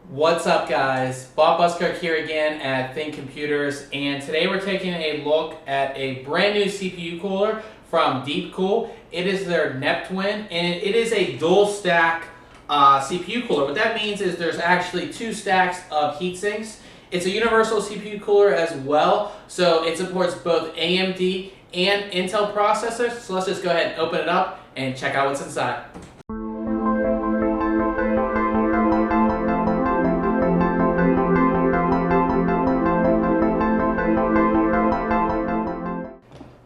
What's up, guys? Bob Buskirk here again at ThinkComputers, and today we're taking a look at a brand new CPU cooler from DeepCool. It is their Neptwin, and it is a dual stack CPU cooler. What that means is there's actually two stacks of heat sinks. It's a universal CPU cooler as well, so it supports both AMD and Intel processors. So let's just go ahead and open it up and check out what's inside.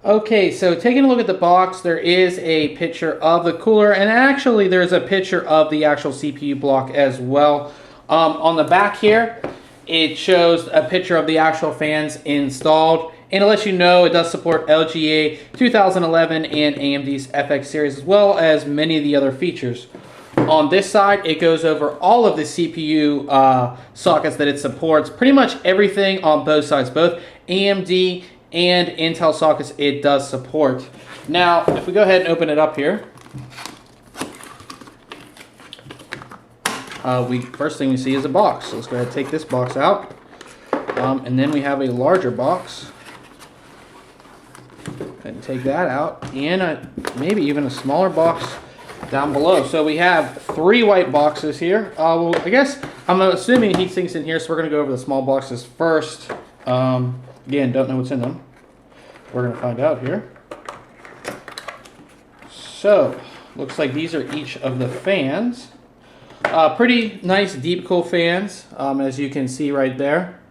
Okay, so taking a look at the box, there is a picture of the cooler, and actually there's a picture of the actual CPU block as well. On the back here, it shows a picture of the actual fans installed, and it lets you know it does support LGA 2011 and AMD's FX series, as well as many of the other features. On this side, it goes over all of the CPU sockets that it supports, pretty much everything on both sides, both AMD and Intel sockets it does support. Now, if we go ahead and open it up here, first thing we see is a box. So let's go ahead and take this box out, and then we have a larger box. And take that out, and maybe even a smaller box down below. So we have three white boxes here. Well, I guess I'm assuming heat sinks in here, so we're going to go over the small boxes first. Again, don't know what's in them. We're going to find out here. So, looks like these are each of the fans. Pretty nice DeepCool fans, as you can see right there.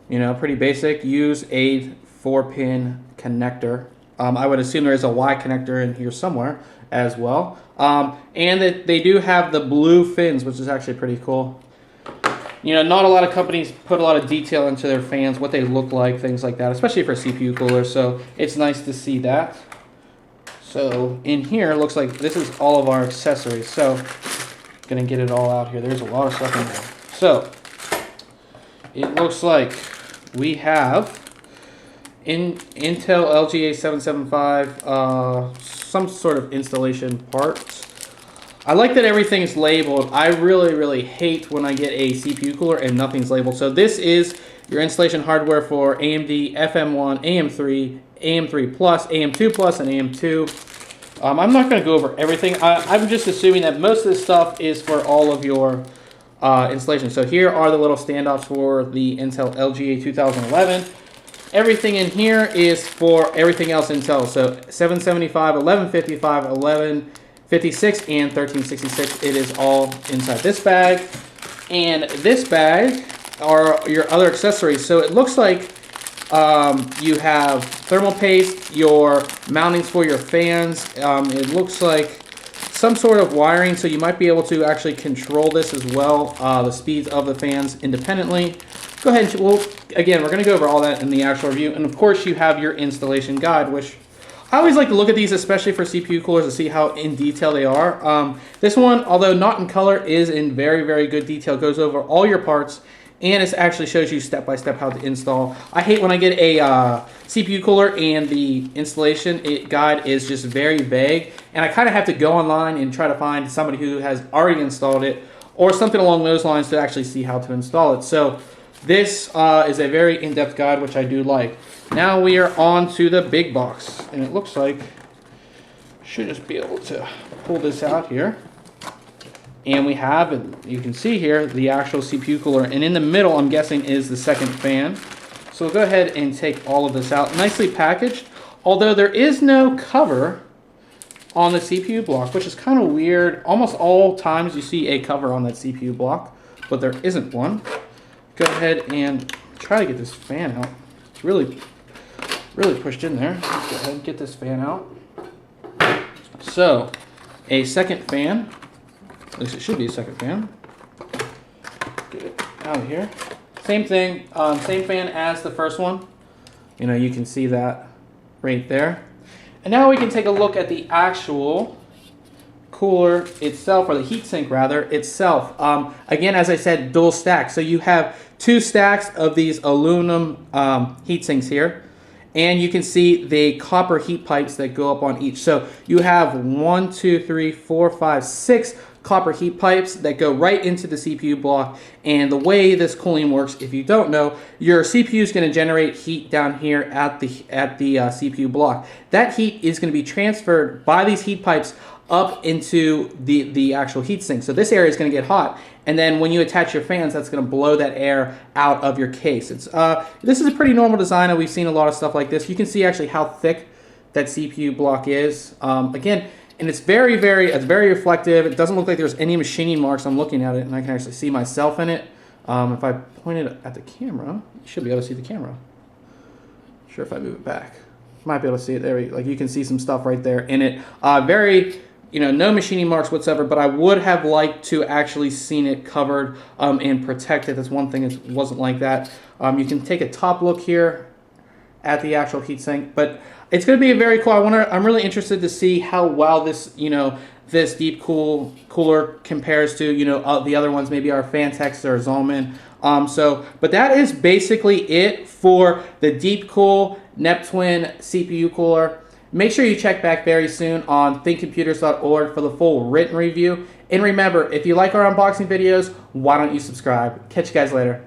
You know, pretty basic. Use a 4-pin connector. I would assume there is a Y connector in here somewhere as well. And that they do have the blue fins, which is actually pretty cool. You know, not a lot of companies put a lot of detail into their fans, what they look like, things like that, especially for CPU coolers, so it's nice to see that. So in here, it looks like this is all of our accessories, so I'm going to get it all out here. There's a lot of stuff in there. So it looks like we have Intel LGA 775, some sort of installation parts. I like that everything's labeled. I really hate when I get a CPU cooler and nothing's labeled. So this is your installation hardware for AMD FM1, AM3, AM3 Plus, AM2 Plus, and AM2. I'm not going to go over everything. I'm just assuming that most of this stuff is for all of your installations. So here are the little standoffs for the Intel LGA 2011. Everything in here is for everything else Intel. So 775, 1155, 1156, and 1366. It is all inside this bag. And this bag are your other accessories. So it looks like you have thermal paste, your mountings for your fans. It looks like some sort of wiring, so you might be able to actually control this as well, the speeds of the fans independently. Go ahead and, again, we're going to go over all that in the actual review. And of course, you have your installation guide, which I always like to look at these, especially for CPU coolers, to see how in detail they are. This one, although not in color, is in very good detail. It goes over all your parts, and it actually shows you step-by-step how to install. I hate when I get a CPU cooler and the installation guide is just very vague, and I kind of have to go online and try to find somebody who has already installed it, or something along those lines to actually see how to install it. So this is a very in-depth guide, which I do like. Now we are on to the big box, and it looks like should just be able to pull this out here. And we have, you can see here, the actual CPU cooler, and in the middle, I'm guessing, is the second fan. So we'll go ahead and take all of this out. Nicely packaged, although there is no cover on the CPU block, which is kind of weird. Almost all times you see a cover on that CPU block, but there isn't one. Go ahead and try to get this fan out. It's really pushed in there. Let's go ahead and get this fan out. So, a second fan. At least it should be a second fan. Get it out of here. Same thing, same fan as the first one. You know, you can see that right there. And now we can take a look at the actual cooler itself, or the heatsink rather, itself. Again, as I said, dual stack. So you have two stacks of these aluminum heatsinks here. And you can see the copper heat pipes that go up on each. So you have 1, 2, 3, 4, 5, 6 copper heat pipes that go right into the CPU block. And the way this cooling works, if you don't know, your CPU is going to generate heat down here at the CPU block. That heat is going to be transferred by these heat pipes up into the actual heat sink. So this area is going to get hot, and then when you attach your fans, that's going to blow that air out of your case. This is a pretty normal design, and we've seen a lot of stuff like this. You can see actually how thick that CPU block is. Again, and it's very reflective. It doesn't look like there's any machining marks. I'm looking at it, and I can actually see myself in it. If I point it at the camera, you should be able to see the camera. Sure, if I move it back, you might be able to see it there. Like you can see some stuff right there in it. No machining marks whatsoever, but I would have liked to actually seen it covered and protected. That's one thing, it wasn't like that. You can take a top look here at the actual heatsink, but it's going to be a very cool. I'm really interested to see how well this this DeepCool cooler compares to the other ones, maybe our Fantex or Zolman. But that is basically it for the DeepCool Neptwin CPU cooler. Make sure you check back very soon on ThinkComputers.org for the full written review. And remember, if you like our unboxing videos, why don't you subscribe? Catch you guys later.